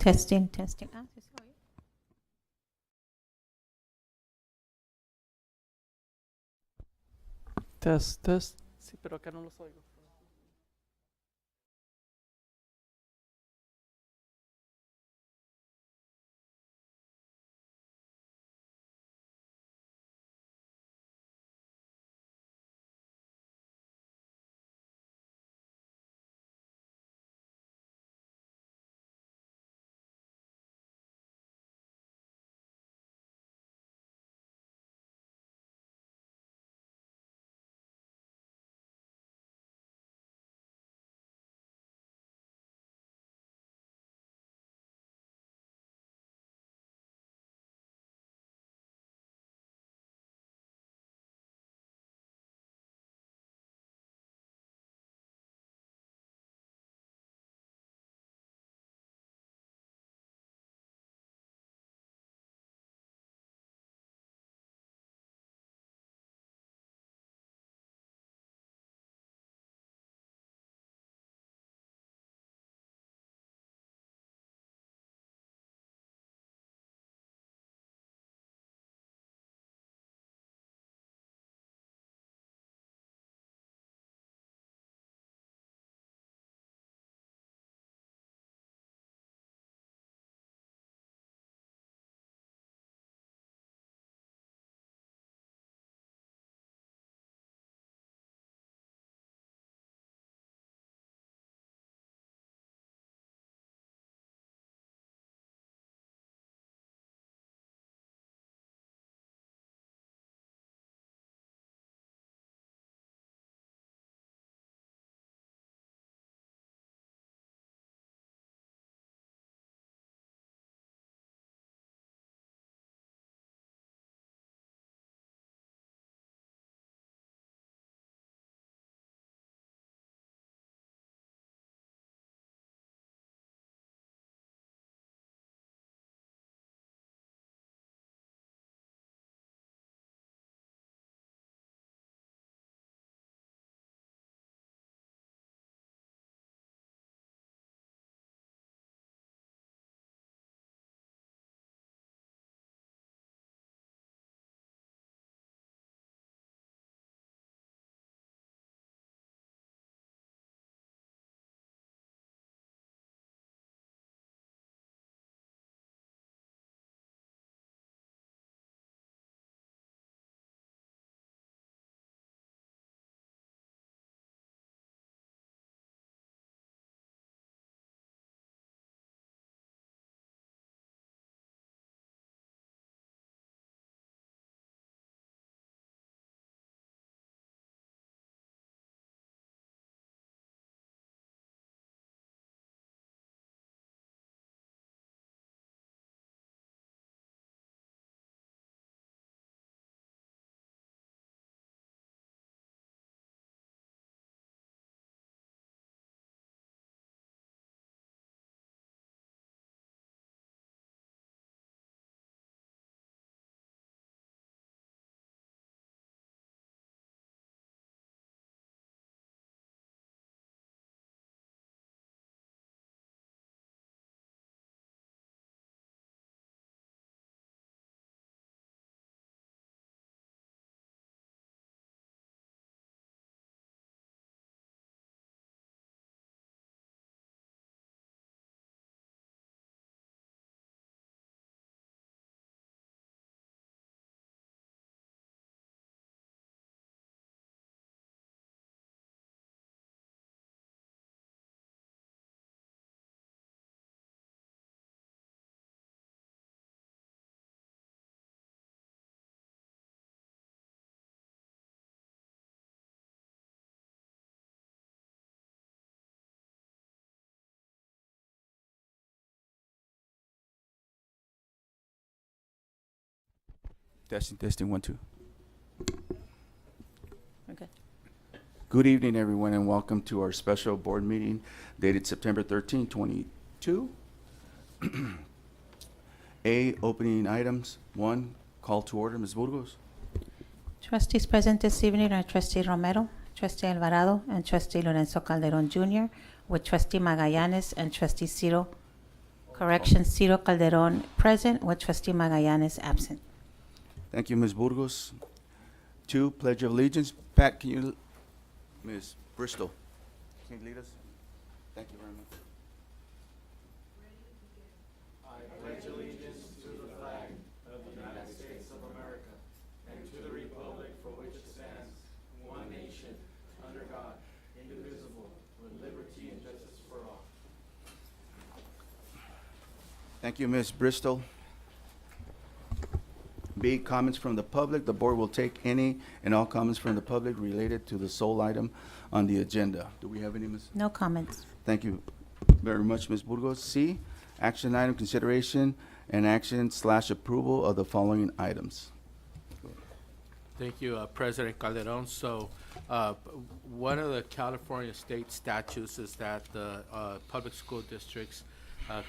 Testing, testing. Ah, sí se oye. Test, test. Sí, pero acá no los oigo. Testing, testing, 1, 2. Okay. Good evening, everyone, and welcome to our special board meeting dated September 13, 22. A, opening items. 1, call to order. Ms. Burgos. Trustees present this evening are Trustee Romero, Trustee Alvarado, and Trustee Lorenzo Calderon Jr., with Trustee Magallanes and Trustee Ciro Correction, Ciro Calderon present with trustee Magallanes absent. Thank you, Ms. Burgos. 2, Pledge of Allegiance. Pat, can you, Ms. Bristol, can you lead us? Thank you very much. Thank you, Ms. Bristol. B, comments from the public. The board will take any and all comments from the public related to the sole item on the agenda. Do we have any, Ms.? No comments. Thank you very much, Ms. Burgos. C, action item consideration and action/approval of the following items. Thank you, President Calderon. So, one of the California state statutes is that the public school districts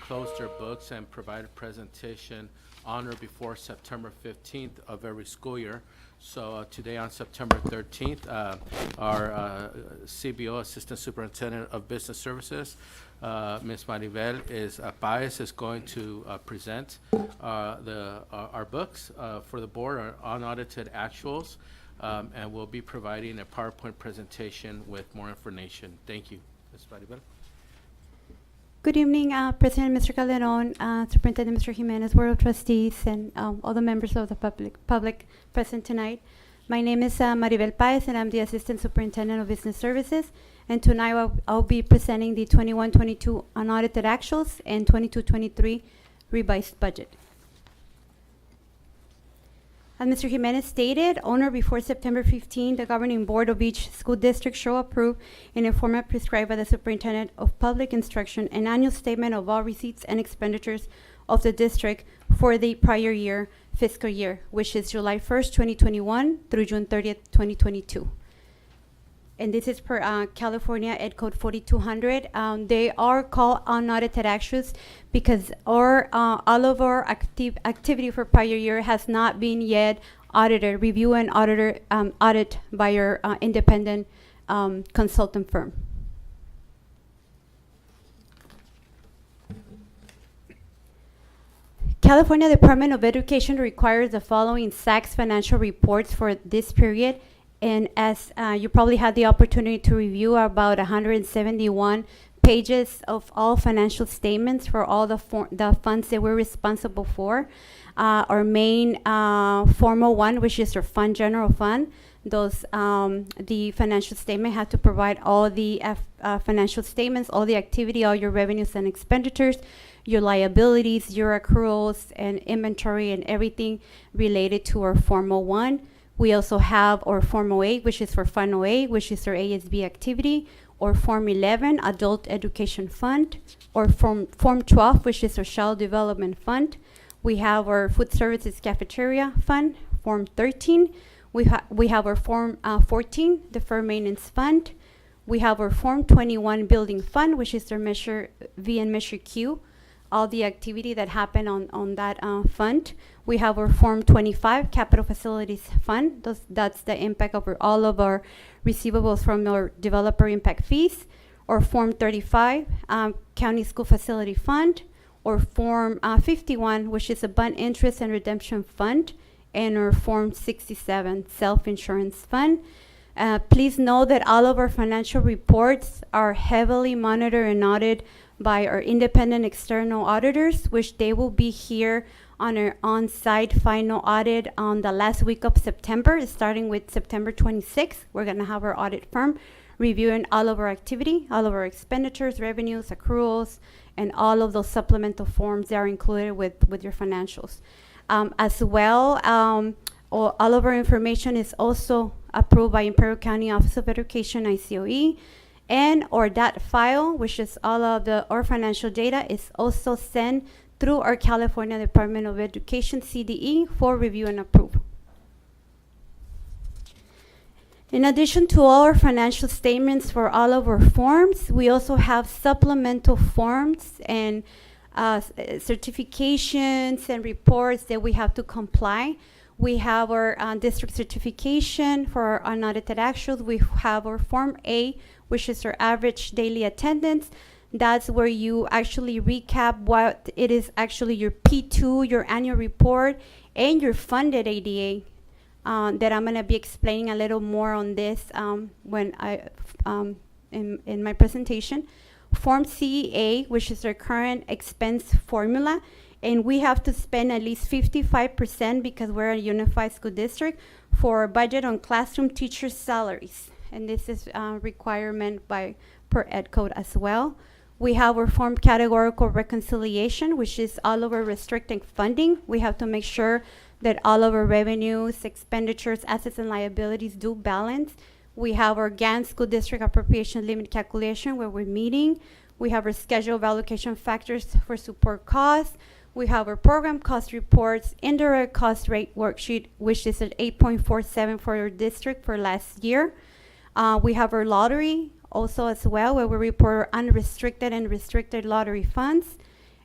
close their books and provide a presentation on or before September 15th of every school year. So today on September 13th, our CBO, Assistant Superintendent of Business Services, Ms. Maribel Paez is going to present our books for the board, our unaudited actuals, and we'll be providing a PowerPoint presentation with more information. Thank you. Ms. Maribel. Good evening, President Mr. Calderon, Superintendent Mr. Jimenez, Board of Trustees, and all the members of the public present tonight. My name is Maribel Paez, and I'm the Assistant Superintendent of Business Services. And tonight I'll be presenting the 21-22 unaudited actuals and 22-23 revised budget. As Mr. Jimenez stated, on or before September 15, the governing board of each school district shall approve in a format prescribed by the Superintendent of Public Instruction an annual statement of all receipts and expenditures of the district for the prior year fiscal year, which is July 1st, 2021 through June 30th, 2022. And this is per California Ed Code 4200. They are called unaudited actuals because all of our activity for prior year has not been yet audited, review and audit by our independent consultant firm. California Department of Education requires the following SACS financial reports for this period. And as you probably had the opportunity to review about 171 pages of all financial statements for all the funds that we're responsible for. Our main formal one, which is our fund, general fund, those the financial statement had to provide all the financial statements, all the activity, all your revenues and expenditures, your liabilities, your accruals and inventory and everything related to our formal one. We also have our Form 08, which is for Fund 08, which is our ASB activity, or Form 11, Adult Education Fund, or Form 12, which is our Child Development Fund. We have our Food Services Cafeteria Fund, Form 13. We have our Form 14, Deferred Maintenance Fund. We have our Form 21 Building Fund, which is our Measure V and Measure Q, all the activity that happened on that fund. We have our Form 25 Capital Facilities Fund. That's the impact of all of our receivables from our developer impact fees. Or Form 35 County School Facility Fund. Or Form 51, which is a Bond Interest and Redemption Fund. And our Form 67 Self-Insurance Fund. Please know that all of our financial reports are heavily monitored and audited by our independent external auditors, which they will be here on our on-site final audit on the last week of September, starting with September 26th. We're gonna have our audit firm reviewing all of our activity, all of our expenditures, revenues, accruals, and all of those supplemental forms that are included with your financials. As well, all of our information is also approved by Imperial County Office of Education, ICOE, and or that file, which is all of our financial data, is also sent through our California Department of Education, CDE, for review and approval. In addition to all our financial statements for all of our forms, we also have supplemental forms and certifications and reports that we have to comply. We have our district certification for our unaudited actuals. We have our Form A, which is our average daily attendance. That's where you actually recap what it is actually your P2, your annual report, and your funded ADA. That I'm going to be explaining a little more on this when in my presentation. Form CEA, which is our current expense formula, and we have to spend at least 55% because we're a unified school district for budget on classroom teachers' salaries, and this is a requirement per ed code as well. We have our form categorical reconciliation, which is all of our restricted funding. We have to make sure that all of our revenues, expenditures, assets, and liabilities do balance. We have our GAN school district appropriation limit calculation where we're meeting. We have our schedule of allocation factors for support costs. We have our program cost reports, indirect cost rate worksheet, which is at 8.47 for our district for last year. We have our lottery also as well, where we report unrestricted and restricted lottery funds.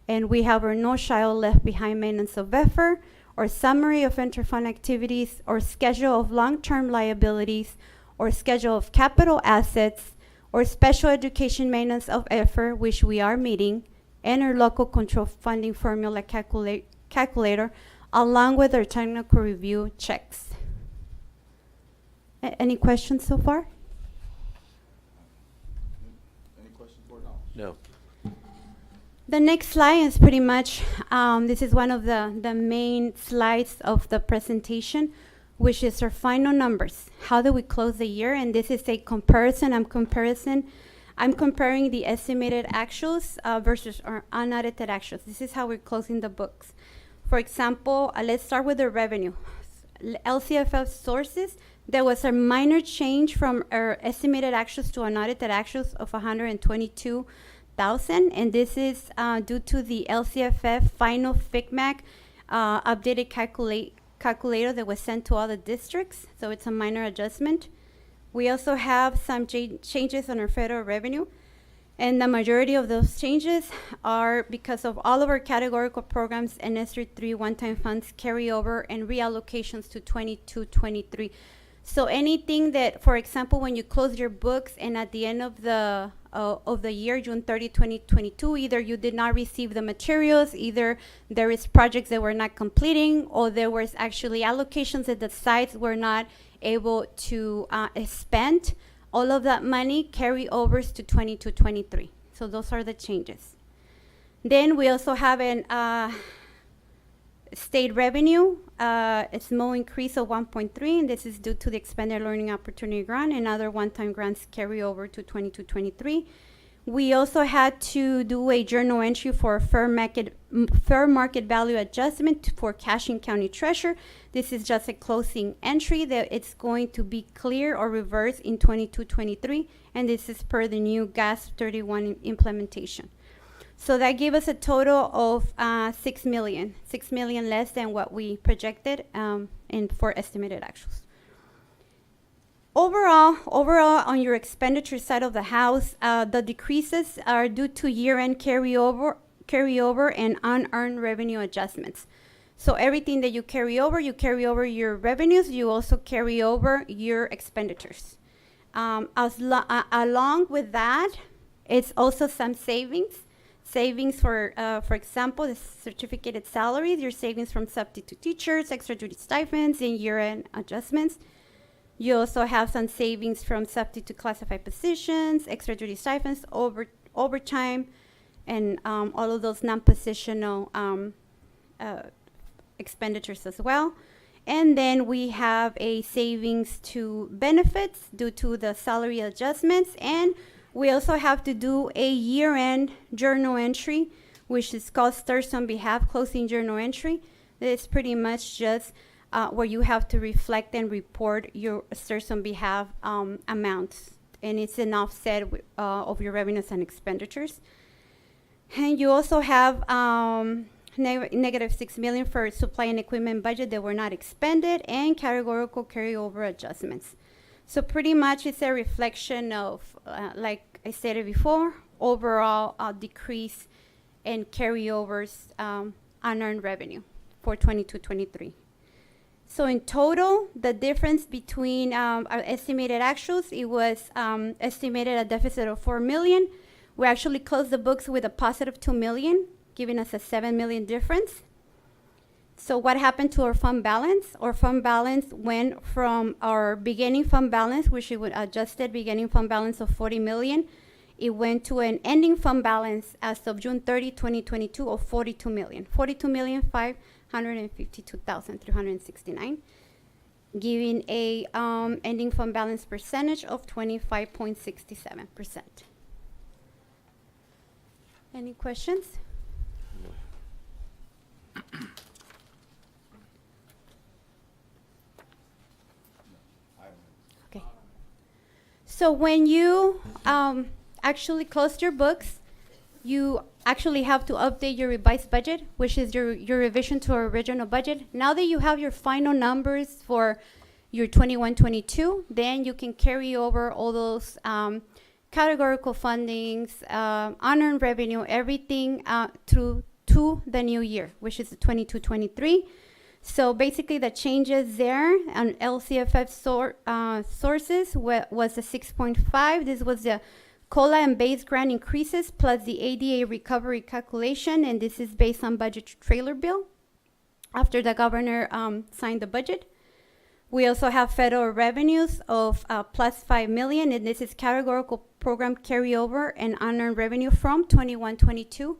And we have our No Child Left Behind maintenance of effort, or summary of interfund activities, or schedule of long-term liabilities, or schedule of capital assets, or special education maintenance of effort, which we are meeting, and our local control funding formula calculator, along with our technical review checks. Any questions so far? Any questions for now? No. The next slide is pretty much, this is one of the main slides of the presentation, which is our final numbers. How do we close the year? And this is a comparison. I'm comparing the estimated actuals versus our unaudited actuals. This is how we're closing the books. For example, let's start with the revenue. LCFF sources, there was a minor change from our estimated actuals to unaudited actuals of 122,000, and this is due to the LCFF final FICMAC updated calculator that was sent to all the districts, so it's a minor adjustment. We also have some changes on our federal revenue, and the majority of those changes are because of all of our categorical programs and ESSER 3 one-time funds carryover and reallocations to 22-23. So anything that, for example, when you close your books and at the end of the year, June 30, 2022, either you did not receive the materials, either there is projects that were not completing, or there was actually allocations that the sites were not able to spend, all of that money carry overs to 22-23. So those are the changes. Then we also have an state revenue, a small increase of 1.3, and this is due to the expanded learning opportunity grant and other one-time grants carry over to 22-23. We also had to do a journal entry for fair market value adjustment for Cashin County Treasurer. This is just a closing entry that it's going to be clear or reversed in 22-23, and this is per the new GAS 31 implementation. So that gave us a total of 6 million less than what we projected for estimated actuals. Overall, on your expenditure side of the house, the decreases are due to year-end carryover and unearned revenue adjustments. So everything that you carry over your revenues, you also carry over your expenditures. Along with that, it's also some savings for example, the certificated salaries, your savings from substitute teachers, extra duty stipends, and year-end adjustments. You also have some savings from substitute classified positions, extra duty stipends, overtime, and all of those non-positional expenditures as well. And then we have a savings to benefits due to the salary adjustments, and we also have to do a year-end journal entry, which is called STIRS on behalf closing journal entry. It's pretty much just where you have to reflect and report your STIRS on behalf amounts, and it's an offset of your revenues and expenditures. And you also have negative 6 million for supply and equipment budget that were not expended, and categorical carryover adjustments. So pretty much it's a reflection of, like I stated before, overall decrease in carryovers unearned revenue for 22-23. So in total, the difference between our estimated actuals, it was estimated a deficit of 4 million. We actually closed the books with a positive 2 million, giving us a 7 million difference. So what happened to our fund balance? Our fund balance went from our beginning fund balance, which it would adjusted beginning fund balance of 40 million. It went to an ending fund balance as of June 30, 2022 of 42 million, 42,552,369, giving a ending fund balance percentage of 25.67%. Any questions? Okay. So when you actually close your books, you actually have to update your revised budget, which is your revision to our original budget. Now that you have your final numbers for your 21-22, then you can carry over all those categorical fundings, unearned revenue, everything through to the new year, which is the 22-23. So basically the changes there on LCFF sources was the 6.5. This was the COLA and base grant increases plus the ADA recovery calculation, and this is based on budget trailer bill after the governor signed the budget. We also have federal revenues of plus 5 million, and this is categorical program carryover and unearned revenue from 21-22.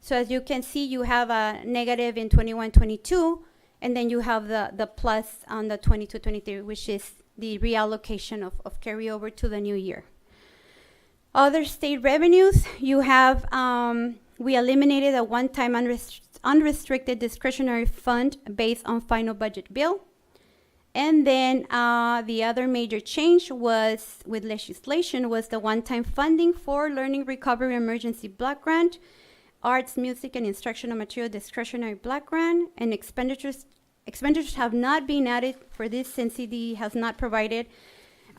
So as you can see, you have a negative in 21-22, and then you have the plus on the 22-23, which is the reallocation of carryover to the new year. Other state revenues, you have, we eliminated a one-time unrestricted discretionary fund based on final budget bill. And then the other major change was with legislation was the one-time funding for Learning Recovery Emergency Block Grant, Arts, Music, and Instructional Material Discretionary Block Grant, and expenditures have not been added for this since CD has not provided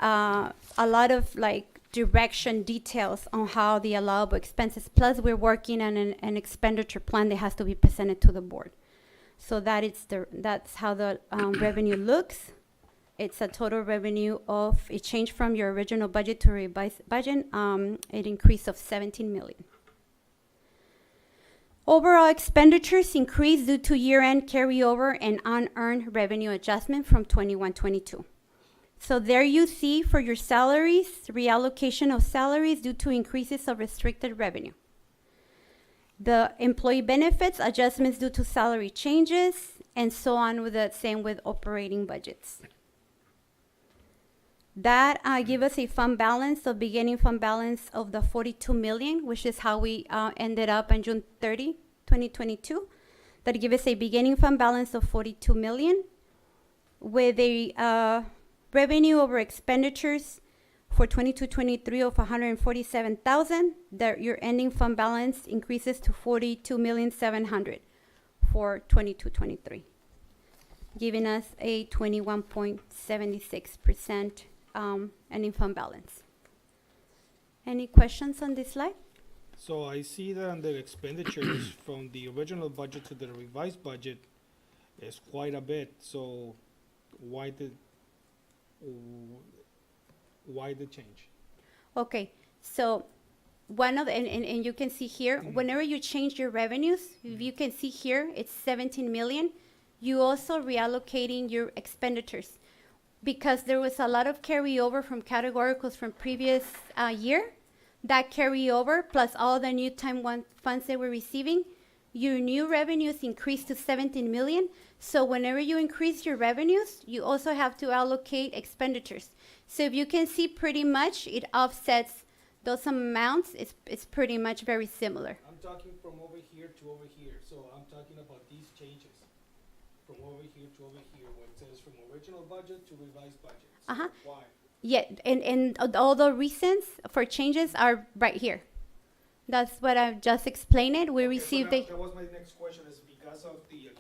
a lot of direction details on how the allowable expenses. Plus, we're working on an expenditure plan that has to be presented to the board. So that's how the revenue looks. It's a total revenue of, it changed from your original budget to revised budget, an increase of 17 million. Overall expenditures increased due to year-end carryover and unearned revenue adjustment from 21-22. So there you see for your salaries, reallocation of salaries due to increases of restricted revenue. The employee benefits, adjustments due to salary changes, and so on with the same with operating budgets. That give us a fund balance, the beginning fund balance of the 42 million, which is how we ended up on June 30, 2022. That give us a beginning fund balance of 42 million with a revenue over expenditures for 22-23 of 147,000. That your ending fund balance increases to 42,700,000 for 22-23, giving us a 21.76% ending fund balance. Any questions on this slide? So I see that on the expenditures from the original budget to the revised budget is quite a bit. So why the change? Okay, so one of and you can see here, whenever you change your revenues, you can see here it's 17 million. You also reallocating your expenditures because there was a lot of carryover from categoricals from previous year. That carryover plus all the new time one funds that we're receiving, your new revenues increased to 17 million. So whenever you increase your revenues, you also have to allocate expenditures. So if you can see, pretty much it offsets those amounts. It's pretty much very similar. I'm talking from over here to over here. So I'm talking about these changes from over here to over here, where it says from original budget to revised budget. So why? Yeah, and all the reasons for changes are right here. That's what I've just explained it. We received that was my next question, is because of the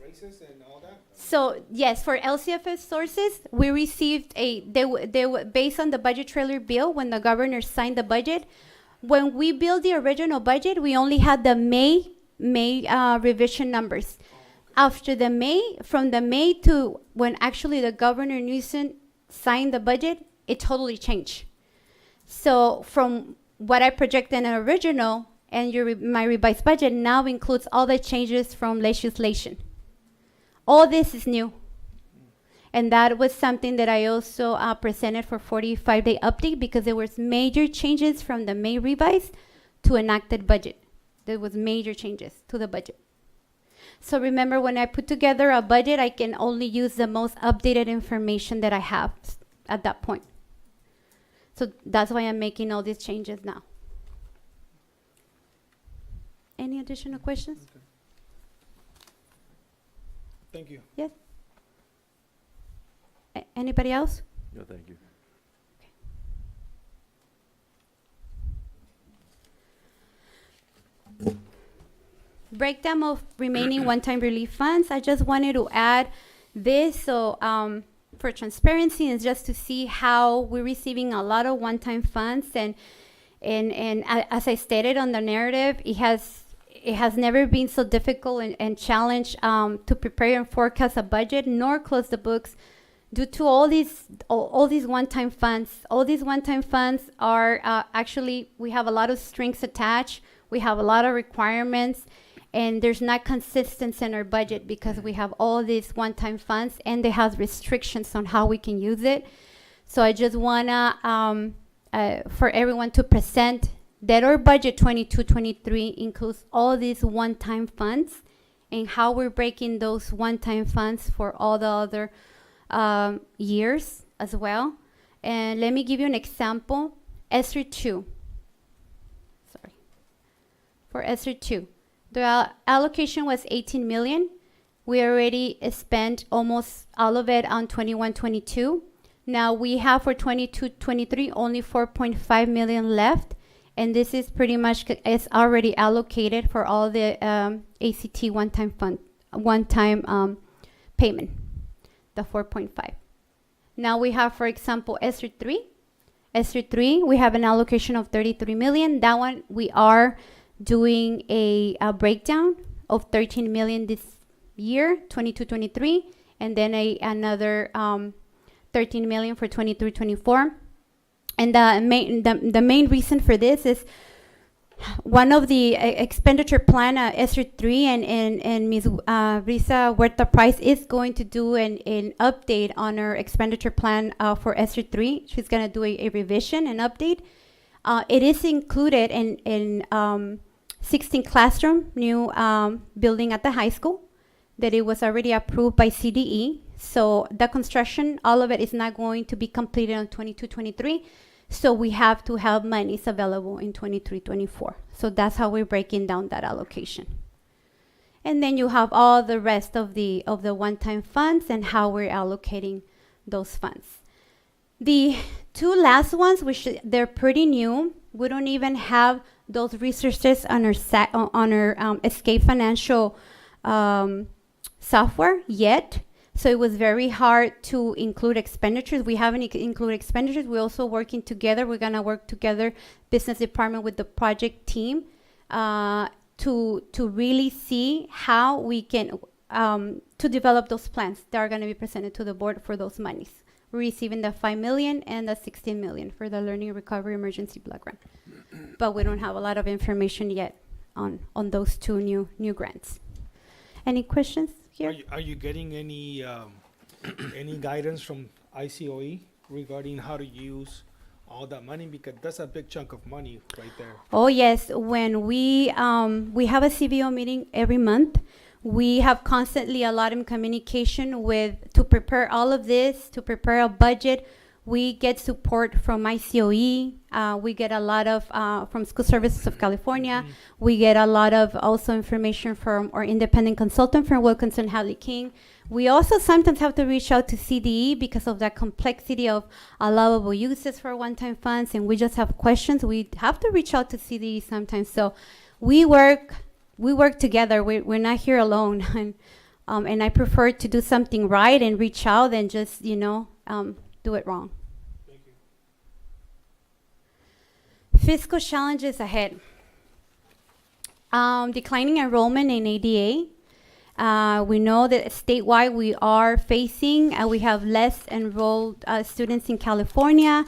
raises and all that? So yes, for LCFS sources, we received based on the budget trailer bill when the governor signed the budget. When we built the original budget, we only had the May revision numbers. After the from the May to when actually the Governor Newsom signed the budget, it totally changed. So from what I project in an original and my revised budget now includes all the changes from legislation. All this is new. And that was something that I also presented for 45-day update because there was major changes from the May revise to enacted budget. There was major changes to the budget. So remember, when I put together a budget, I can only use the most updated information that I have at that point. So that's why I'm making all these changes now. Any additional questions? Thank you. Yes? Anybody else? No, thank you. Breakdown of remaining one-time relief funds. I just wanted to add this so for transparency and just to see how we're receiving a lot of one-time funds and as I stated on the narrative, it has never been so difficult and challenged to prepare and forecast a budget nor close the books due to all these one-time funds. All these one-time funds are actually, we have a lot of strings attached. We have a lot of requirements, and there's not consistency in our budget because we have all these one-time funds and they have restrictions on how we can use it. So I just wanna, for everyone to present that our budget 22-23 includes all these one-time funds and how we're breaking those one-time funds for all the other years as well. And let me give you an example. ESER 2. Sorry. For ESER 2, the allocation was 18 million. We already spent almost all of it on 21-22. Now we have for 22-23 only 4.5 million left. And this is pretty much, it's already allocated for all the ACT one-time payment, the 4.5. Now we have, for example, ESER 3. ESER 3, we have an allocation of 33 million. That one, we are doing a breakdown of 13 million this year, 22-23, and then another 13 million for 23-24. And the main reason for this is one of the expenditure plan, ESER 3, and Ms. Risa Huerta Price is going to do an update on her expenditure plan for ESER 3. She's going to do a revision and update. It is included in 16 classroom, new building at the high school that it was already approved by CDE. So the construction, all of it is not going to be completed on 22-23. So we have to have monies available in 23-24. So that's how we're breaking down that allocation. And then you have all the rest of the one-time funds and how we're allocating those funds. The two last ones, which they're pretty new, we don't even have those resources on our Escape Financial software yet. So it was very hard to include expenditures. We haven't included expenditures. We're also working together. We're going to work together, business department with the project team, to really see how we can, to develop those plans that are going to be presented to the board for those monies. We're receiving the 5 million and the 16 million for the Learning Recovery Emergency Block Grant. But we don't have a lot of information yet on those two new grants. Any questions here? Are you getting any any guidance from ICOE regarding how to use all that money? Because that's a big chunk of money right there. Oh yes, when we have a CBO meeting every month, we have constantly a lot of communication to prepare all of this, to prepare a budget. We get support from ICOE. We get a lot of from School Services of California. We get a lot of also information from our independent consultant from Wilkinson Hadley King. We also sometimes have to reach out to CDE because of that complexity of allowable uses for one-time funds, and we just have questions. We have to reach out to CDE sometimes. So we work together. We're not here alone, and I prefer to do something right and reach out than just do it wrong. Thank you. Fiscal challenges ahead. Declining enrollment in ADA. We know that statewide we are facing, we have less enrolled students in California.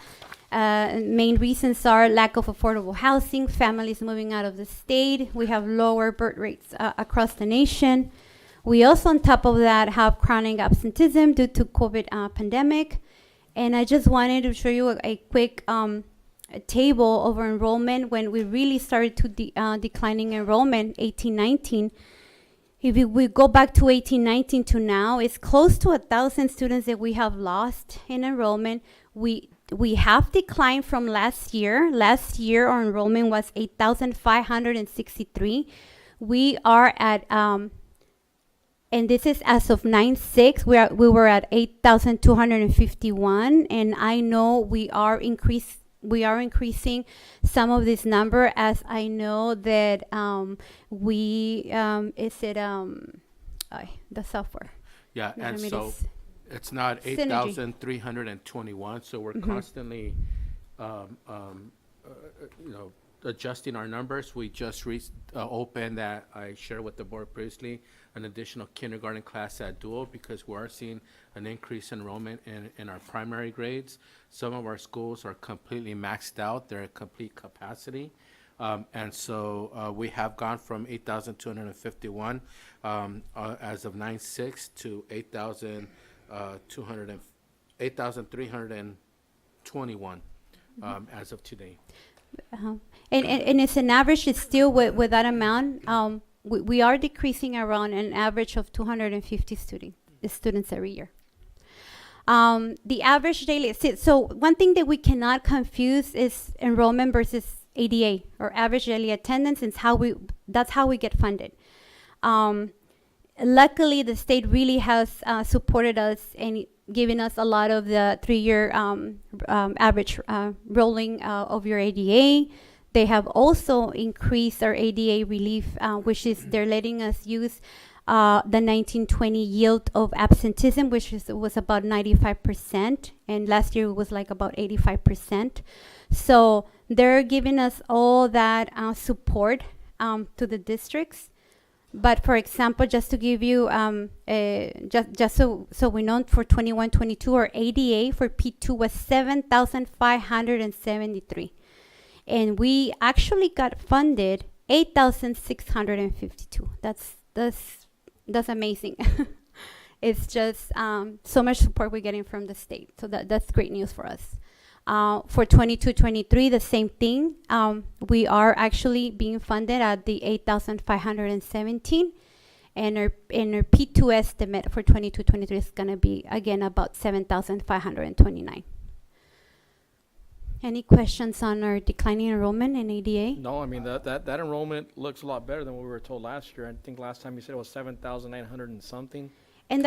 Main reasons are lack of affordable housing, families moving out of the state. We have lower birth rates across the nation. We also, on top of that, have chronic absenteeism due to COVID pandemic. And I just wanted to show you a quick a table over enrollment when we really started to declining enrollment, 18-19. If we go back to 18-19 to now, it's close to 1,000 students that we have lost in enrollment. We have declined from last year. Last year, our enrollment was 8,563. We are at, and this is as of 9/6, we were at 8,251, and I know we are increasing some of this number, as I know that the software. Yeah, No, I and mean, so it's not Synergy. 8,321, so we're constantly, adjusting our numbers. We just opened that, I shared with the board previously, an additional kindergarten class at Dual, because we are seeing an increase in enrollment in our primary grades. Some of our schools are completely maxed out, they're at complete capacity. And so we have gone from 8,251 as of 9/6 to 8,321 as of today. And it's an average. It's still with that amount. We are decreasing around an average of 250 students every year. The average daily. So one thing that we cannot confuse is enrollment versus ADA, or average daily attendance. It's that's how we get funded. Luckily, the state really has supported us and given us a lot of the 3-year average rolling of your ADA. They have also increased our ADA relief, which is they're letting us use the 1920 yield of absenteeism, which was about 95%, and last year it was like about 85%. So they're giving us all that support to the districts. But for example, just to give you, just so we know, for 21-22, our ADA for P2 was 7,573. And we actually got funded 8,652. That's amazing. It's just so much support we're getting from the state. So that's great news for us. For 22-23, the same thing. We are actually being funded at the 8,517, and our P2 estimate for 22-23 is going to be again about 7,529. Any questions on our declining enrollment in ADA? No, I mean, that enrollment looks a lot better than what we were told last year. I think last time you said it was 7,900 and something. And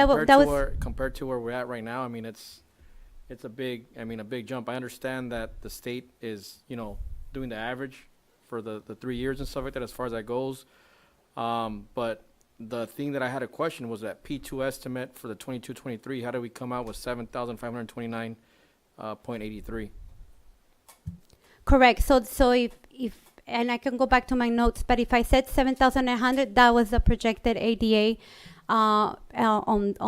Compared to where we're at right now, I mean, it's a big jump. I understand that the state is, doing the average for the 3 years and stuff like that as far as that goes. But the thing that I had a question was that P2 estimate for the 22-23, how do we come out with 7,529.83? Correct. So if and I can go back to my notes, but if I said 7,900, that was the projected ADA on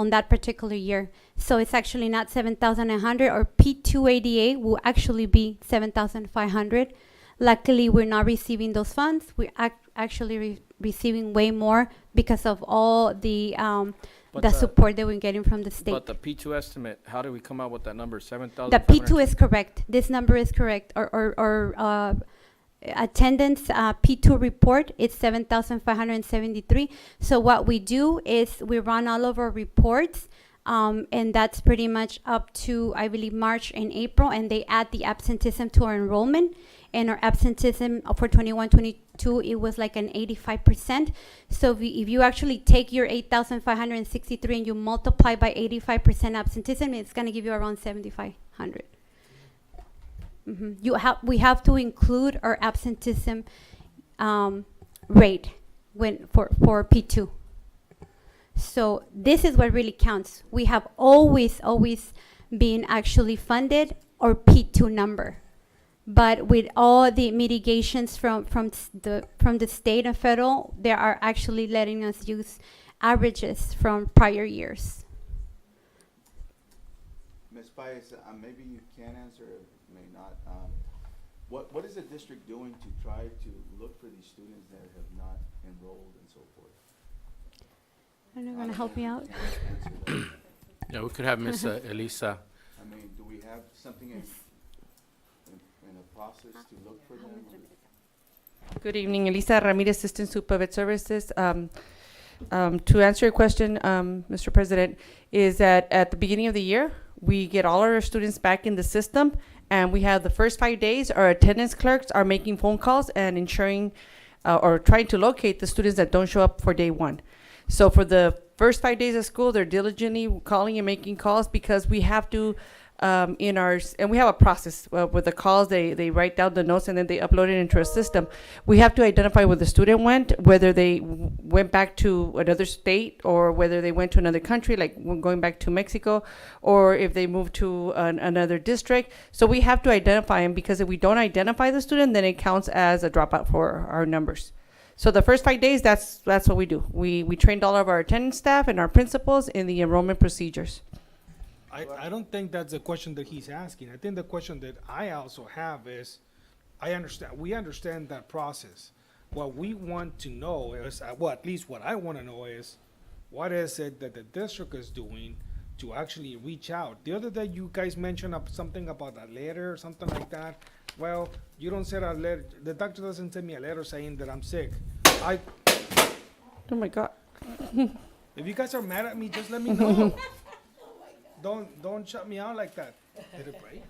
that particular year. So it's actually not 7,900. Or P2 ADA will actually be 7,500. Luckily, we're not receiving those funds. We're actually receiving way more because of all the support that we're getting from the state. But the P2 estimate, how do we come out with that number, 7,000? The P2 is correct. This number is correct. Or attendance P2 report, it's 7,573. So what we do is we run all of our reports, and that's pretty much up to, I believe, March and April, and they add the absenteeism to our enrollment. And our absenteeism for 21-22, it was like an 85%. So if you actually take your 8,563 and you multiply by 85% absenteeism, it's going to give you around 7,500. We have to include our absenteeism rate for P2. So this is what really counts. We have always been actually funded our P2 number. But with all the mitigations from the state and federal, they are actually letting us use averages from prior years. Ms. Paez, maybe you can answer, may not. What is the district doing to try to look for these students that have not enrolled and so forth? I don't know, want to help me out? Yeah, we could have Ms. Elisa. I mean, do we have something in a process to look for them? Good evening, Elisa Ramirez, Assistant Supervisor Services. To answer your question, Mr. President, is that at the beginning of the year, we get all our students back in the system, and we have the first 5 days, our attendance clerks are making phone calls and ensuring or trying to locate the students that don't show up for day one. So for the first 5 days of school, they're diligently calling and making calls because we have to, and we have a process with the calls, they write down the notes and then they upload it into a system. We have to identify where the student went, whether they went back to another state or whether they went to another country, like going back to Mexico, or if they moved to another district. So we have to identify them, because if we don't identify the student, then it counts as a dropout for our numbers. So the first 5 days, that's what we do. We trained all of our attendance staff and our principals in the enrollment procedures. I don't think that's the question that he's asking. I think the question that I also have is, we understand that process. What we want to know is, well, at least what I want to know is, what is it that the district is doing to actually reach out? The other day, you guys mentioned something about a letter or something like that. Well, you don't send a letter, the doctor doesn't send me a letter saying that I'm sick. Oh my God. If you guys are mad at me, just let me know. Don't shut me out like that. Did it break?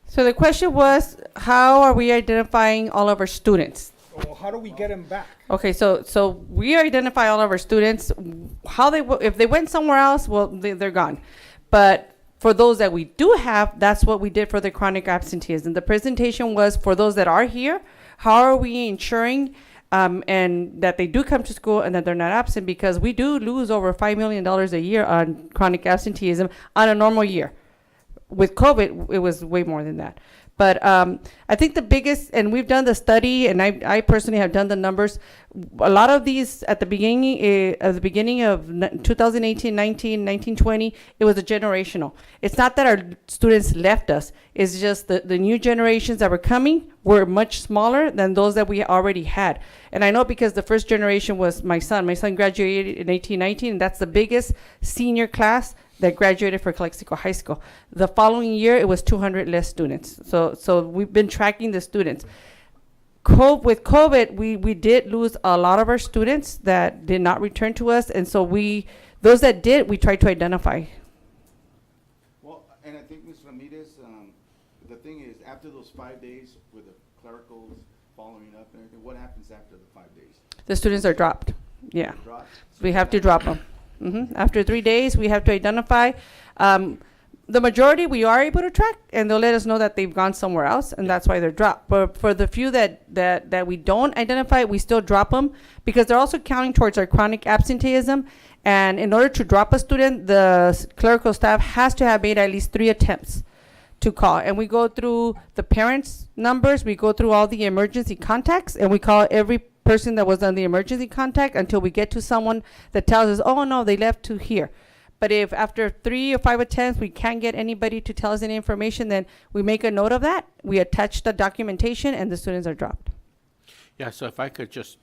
So the question was, how are we identifying all of our students? Or how do we get them back? Okay, so we identify all of our students. If they went somewhere else, well, they're gone. But for those that we do have, that's what we did for the chronic absenteeism. The presentation was for those that are here, how are we ensuring and that they do come to school and that they're not absent, because we do lose over $5 million a year on chronic absenteeism on a normal year. With COVID, it was way more than that. But I think the biggest, and we've done the study, and I personally have done the numbers. A lot of these at the beginning of 2018, 19, 20, it was a generational. It's not that our students left us. It's just the new generations that were coming were much smaller than those that we already had. And I know because the first generation was my son. My son graduated in 1819, and that's the biggest senior class that graduated for Calexico High School. The following year, it was 200 less students. So we've been tracking the students. With COVID, we did lose a lot of our students that did not return to us, and so those that did, we tried to identify. Well, and I think Ms. Ramirez, the thing is, after those 5 days with the clericals following up and everything, what happens after the 5 days? The students are dropped. Yeah, Dropped? we have to drop them. After 3 days, we have to identify. The majority we are able to track, and they'll let us know that they've gone somewhere else, and that's why they're dropped. But for the few that we don't identify, we still drop them, because they're also counting towards our chronic absenteeism. And in order to drop a student, the clerical staff has to have made at least 3 attempts to call. And we go through the parents' numbers, we go through all the emergency contacts, and we call every person that was on the emergency contact until we get to someone that tells us, oh no, they left to here. But if after 3 or 5 attempts we can't get anybody to tell us any information, then we make a note of that, we attach the documentation, and the students are dropped. Yeah, so if I could just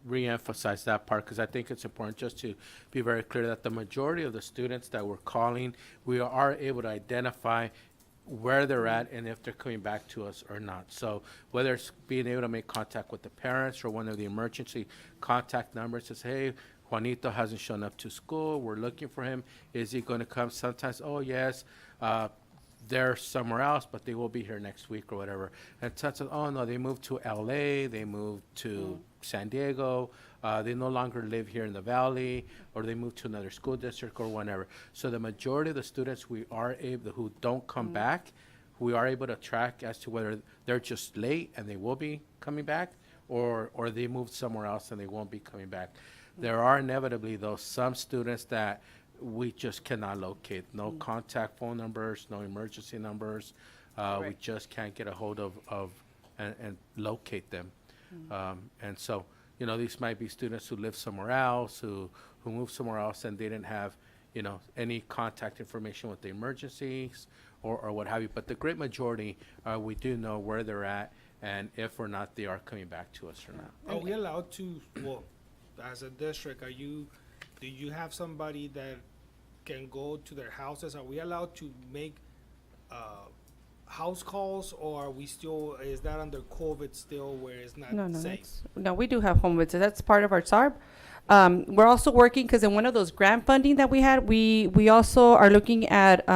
re-emphasize that part, because I think it's important just to be very clear that the majority of the students that we're calling, we are able to identify where they're at and if they're coming back to us or not. So whether it's being able to make contact with the parents or one of the emergency contact numbers says, hey, Juanito hasn't shown up to school, we're looking for him, is he going to come? Sometimes, oh yes, they're somewhere else, but they will be here next week or whatever. And sometimes, oh no, they moved to LA, they moved to San Diego, they no longer live here in the valley, or they moved to another school district or whatever. So the majority of the students we are able, who don't come back, we are able to track as to whether they're just late and they will be coming back, or they moved somewhere else and they won't be coming back. There are inevitably, though, some students that we just cannot locate. No contact phone numbers, no emergency numbers. We just can't get a hold of and locate them. And so, you know, these might be students who live somewhere else, who moved somewhere else, and they didn't have, any contact information with the emergencies or what have you. But the great majority, we do know where they're at and if or not they are coming back to us or not. Are we allowed to, well, as a district, do you have somebody that can go to their houses? Are we allowed to make, house calls, or are we still, is that under COVID still where it's not No, safe? no, we do have home visits. That's part of our SARB. We're also working, because in one of those grant funding that we had, we also are looking at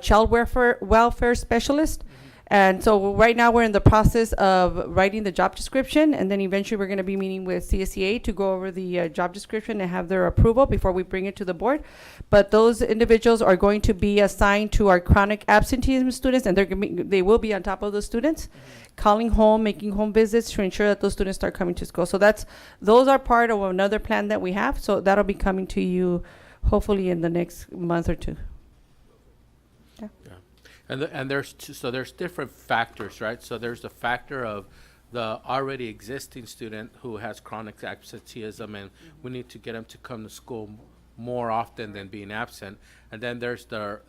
child welfare specialist. And so right now we're in the process of writing the job description, and then eventually we're going to be meeting with CSEA to go over the job description and have their approval before we bring it to the board. But those individuals are going to be assigned to our chronic absenteeism students, and they will be on top of those students, calling home, making home visits to ensure that those students start coming to school. So those are part of another plan that we have. So that'll be coming to you hopefully in the next month or two. And there's there's different factors, right? So there's the factor of the already existing student who has chronic absenteeism, and we need to get them to come to school more often than being absent. And then there's the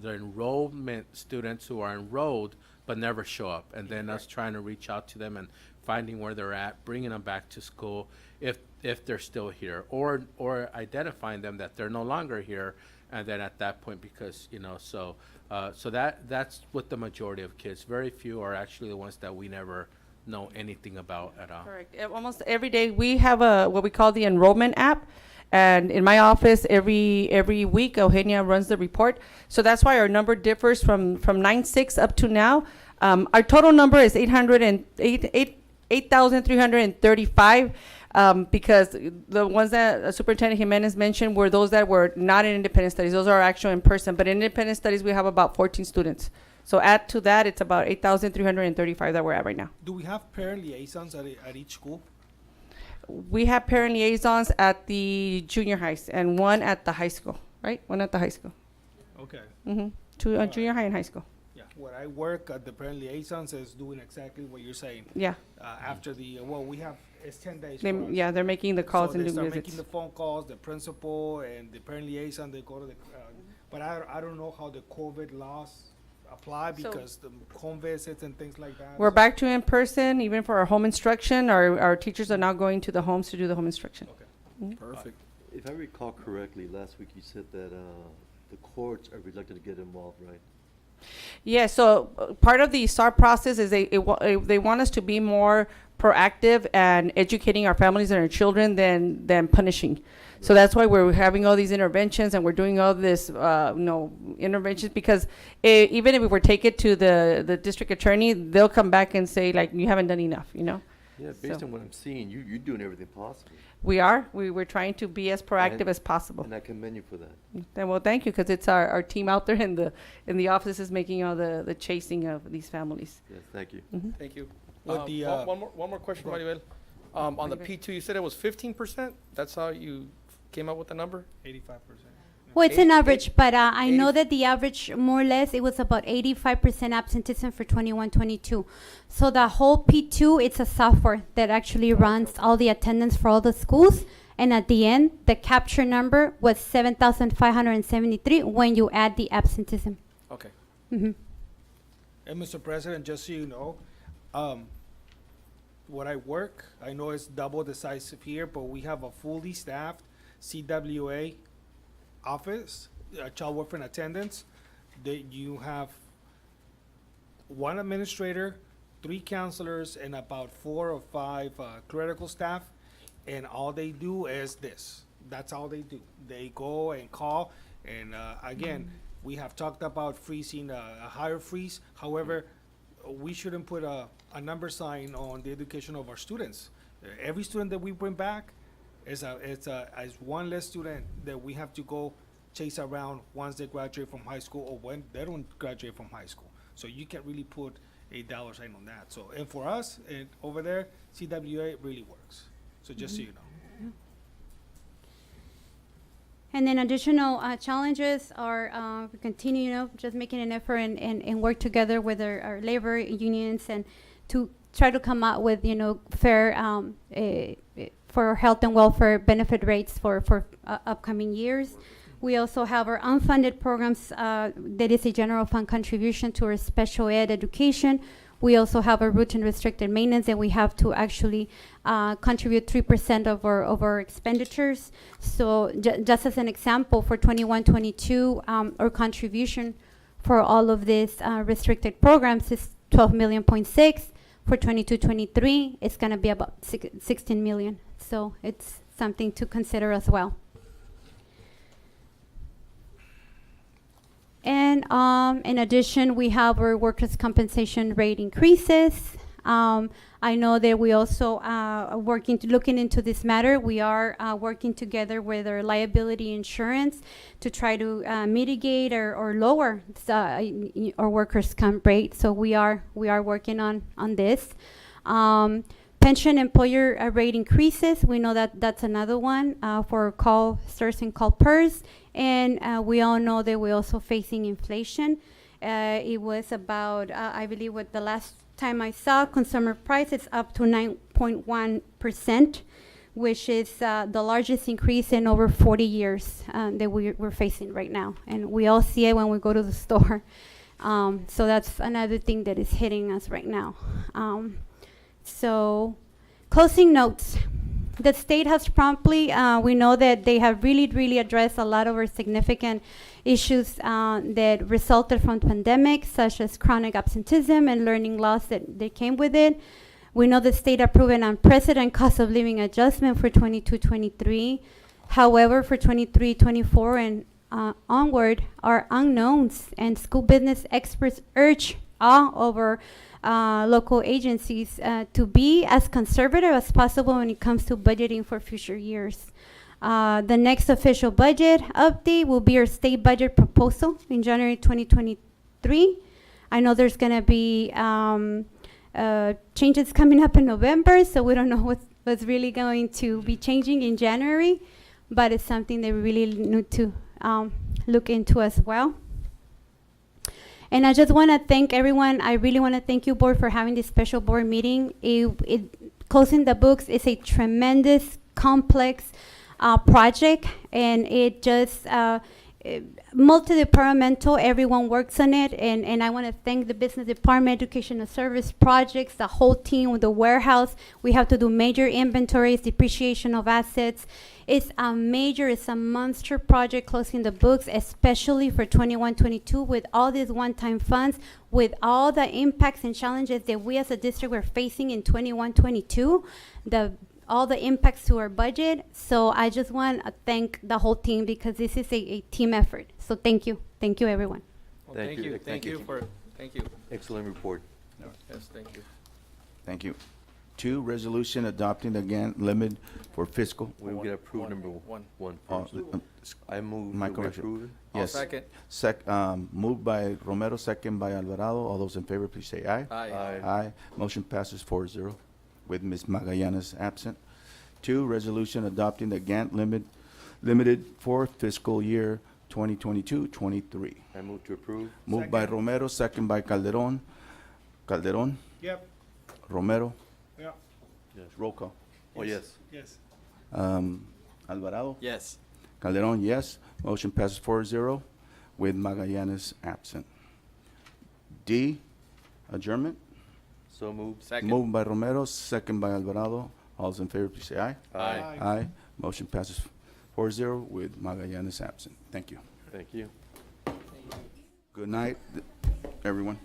enrollment students who are enrolled but never show up, and then us trying to reach out to them and finding where they're at, bringing them back to school if they're still here, or identifying them that they're no longer here, and then at that point, because so that's what the majority of kids. Very few are actually the ones that we never know anything about at all. Correct. Almost every day we have what we call the enrollment app, and in my office every week Eugenia runs the report. So that's why our number differs from 9/6 up to now. Our total number is 8,335. Because the ones that Superintendent Jimenez mentioned were those that were not in independent studies. Those are actual in person. But in independent studies, we have about 14 students. So add to that, it's about 8,335 that we're at right now. Do we have parent liaisons at each school? We have parent liaisons at the junior highs and one at the high school, right? One at the high school. Okay. Two junior high and high school. Yeah, where I work at the parent liaisons is doing exactly what you're saying. Yeah. After we have, it's 10 days for us. Yeah, they're making the calls So and they doing start visits. making the phone calls, the principal and the parent liaison, they go to the, but I don't know how the COVID laws apply So- because the home visits and things like that. We're back to in person, even for our home instruction. Our teachers are now going to the homes to do the home instruction. Okay. Perfect. If I recall correctly, last week you said that the courts are reluctant to get involved, right? Yeah, so part of the SAR process is they want us to be more proactive and educating our families and our children than punishing. So that's why we're having all these interventions and we're doing all this, interventions, because even if we were take it to the district attorney, they'll come back and say, like, you haven't done enough, Yeah, based So- on what I'm seeing, you're doing everything possible. We're trying to be as proactive And- as possible. And I commend you for that. Then, well, thank you, because it's our team out there in the offices making all the chasing of these families. Yes, thank you. Thank you. With the, One more question, Maribel. On the P2, you said it was 15%? That's how you came up with the number? 85%. Well, it's an Eight- average, but I know 80 that the average, more or less, it was about 85% absenteeism for 21-22. So the whole P2, it's a software that actually runs all the attendance for all the schools. And at the end, the capture number was 7,573 when you add the absenteeism. Okay. Mhm. And Mr. President, just so you know, where I work, I know it's double the size of here, but we have a fully staffed CWA office, child welfare and attendance. That you have one administrator, 3 counselors, and about 4 or 5 clerical staff, and all they do is this. That's all they do. They go and call, and again, we have talked about freezing a higher freeze. However, we shouldn't put a number sign on the education of our students. Every student that we bring back is one less student that we have to go chase around once they graduate from high school or when they don't graduate from high school. So you can't really put a dollar sign on that. So, and for us, over there, CWA really works. So just so you know. And then additional challenges are we continue, just making an effort and work together with our labor unions and to try to come out with, fair for health and welfare benefit rates for upcoming years. We also have our unfunded programs, that is a general fund contribution to our special ed education. We also have a routine restricted maintenance, and we have to actually contribute 3% of our expenditures. So just as an example, for 21-22, our contribution for all of these restricted programs is 12.6 million. For 22-23, it's going to be about 16 million. So it's something to consider as well. And in addition, we have our workers' compensation rate increases. I know that we also are looking into this matter. We are working together with our liability insurance to try to mitigate or lower our workers' comp rate. So we are working on this. Pension employer rate increases. We know that that's another one for call stars and call pers. And we all know that we're also facing inflation. It was about, I believe, what the last time I saw, consumer price is up to 9.1%, which is the largest increase in over 40 years that we're facing right now. And we all see it when we go to the store. So that's another thing that is hitting us right now. So, closing notes. The state has promptly, we know that they have really addressed a lot of our significant issues that resulted from the pandemic, such as chronic absenteeism and learning loss that came with it. We know the state approved an unprecedented cost of living adjustment for 22-23. However, for 23-24 and onward are unknowns, and school business experts urge all over local agencies to be as conservative as possible when it comes to budgeting for future years. The next official budget update will be our state budget proposal in January 2023. I know there's going to be changes coming up in November, so we don't know what's really going to be changing in January, but it's something that we really need to look into as well. And I just want to thank everyone. I really want to thank you, board, for having this special board meeting. Closing the books is a tremendous, complex project, and it just multi-departmental. Everyone works on it, and I want to thank the business department, educational service projects, the whole team with the warehouse. We have to do major inventories, depreciation of assets. It's a monster project, closing the books, especially for 21-22 with all these one-time funds, with all the impacts and challenges that we as a district were facing in 21-22, all the impacts to our budget. So I just want to thank the whole team, because this is a team effort. So thank you. Thank you, everyone. Well, Thank you. Thank you. Excellent report. Yes, thank you. Thank you. 2, resolution adopting the grant limit for fiscal. We will get approved number One. one Uh, first. I move my that we correction. approve it. I'll Yes. second. Moved by Romero, second by Alvarado. All those in favor, please say aye. Aye. Aye. Motion passes 4-0 with Ms. Magallanes absent. 2, resolution adopting the grant limited for fiscal year 2022-23. I move to approve. Moved by Second. Romero, second by Calderon. Calderon, Yep. Romero, Yeah. Yes. roll call. Oh, yes. Yes. Alvarado, Yes. Calderon, yes. Motion passes 4-0 with Magallanes absent. D, adjournment. So moved. Second. Moved by Romero, second by Alvarado. All those in favor, please say aye. Aye. Aye. Motion passes 4-0 with Magallanes absent. Thank you. Thank you. Good night, everyone.